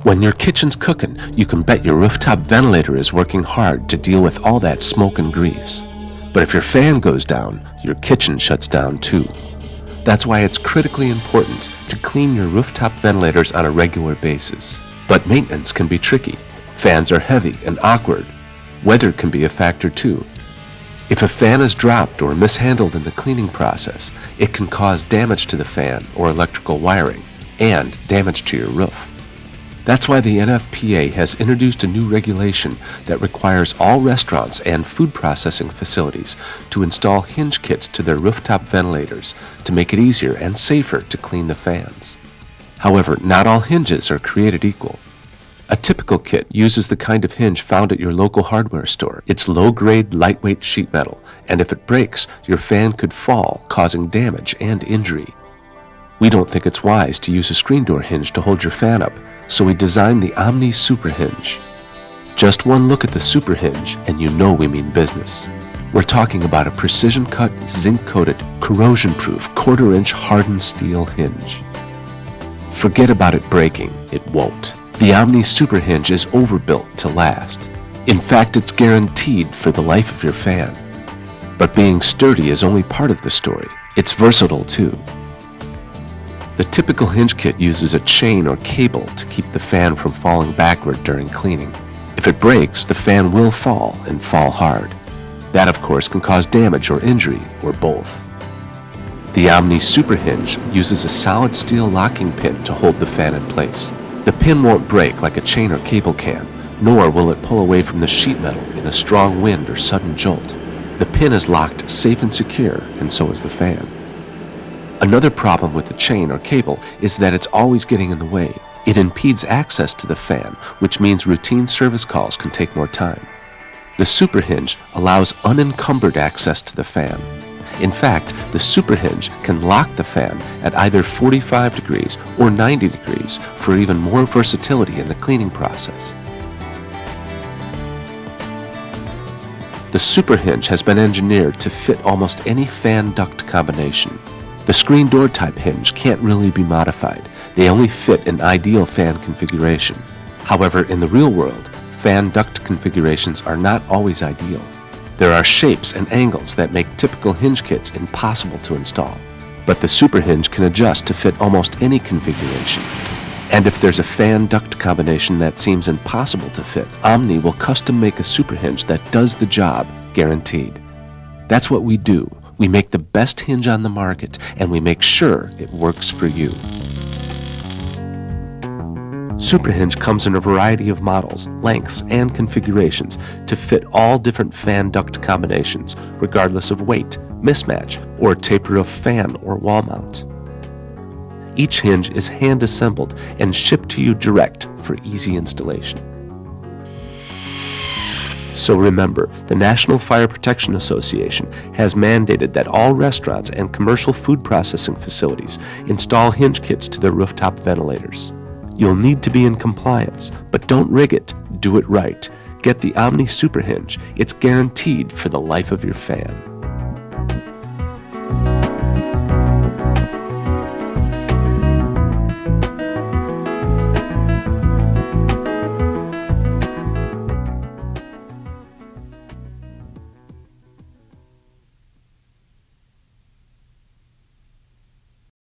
When your kitchen's cooking, you can bet your rooftop ventilator is working hard to deal with all that smoke and grease. But if your fan goes down, your kitchen shuts down too. That's why it's critically important to clean your rooftop ventilators on a regular basis. But maintenance can be tricky. Fans are heavy and awkward. Weather can be a factor too. If a fan is dropped or mishandled in the cleaning process, it can cause damage to the fan or electrical wiring and damage to your roof. That's why the NFPA has introduced a new regulation that requires all restaurants and food processing facilities to install hinge kits to their rooftop ventilators to make it easier and safer to clean the fans. However, not all hinges are created equal. A typical kit uses the kind of hinge found at your local hardware store. It's low-grade, lightweight sheet metal, and if it breaks, your fan could fall, causing damage and injury. We don't think it's wise to use a screen door hinge to hold your fan up, so we designed the Omni Super Hinge. Just one look at the Super Hinge and you know we mean business. We're talking about a precision-cut, zinc-coated, corrosion-proof, quarter-inch hardened steel hinge. Forget about it breaking, it won't. The Omni Super Hinge is overbuilt to last. In fact, it's guaranteed for the life of your fan. But being sturdy is only part of the story. It's versatile too. The typical hinge kit uses a chain or cable to keep the fan from falling backward during cleaning. If it breaks, the fan will fall and fall hard. That, of course, can cause damage or injury, or both. The Omni Super Hinge uses a solid steel locking pin to hold the fan in place. The pin won't break like a chain or cable can, nor will it pull away from the sheet metal in a strong wind or sudden jolt. The pin is locked safe and secure, and so is the fan. Another problem with the chain or cable is that it's always getting in the way. It impedes access to the fan, which means routine service calls can take more time. The Super Hinge allows unencumbered access to the fan. In fact, the Super Hinge can lock the fan at either 45 degrees or 90 degrees for even more versatility in the cleaning process. The Super Hinge has been engineered to fit almost any fan duct combination. The screen door type hinge can't really be modified. They only fit an ideal fan configuration. However, in the real world, fan duct configurations are not always ideal. There are shapes and angles that make typical hinge kits impossible to install. But the Super Hinge can adjust to fit almost any configuration. And if there's a fan duct combination that seems impossible to fit, Omni will custom make a Super Hinge that does the job, guaranteed. That's what we do. We make the best hinge on the market, and we make sure it works for you. Super Hinge comes in a variety of models, lengths, and configurations to fit all different fan duct combinations, regardless of weight, mismatch, or taper of fan or wall mount. Each hinge is hand-assembled and shipped to you direct for easy installation. So remember, the National Fire Protection Association has mandated that all restaurants and commercial food processing facilities install hinge kits to their rooftop ventilators. You'll need to be in compliance, but don't rig it, do it right. Get the Omni Super Hinge. It's guaranteed for the life of your fan.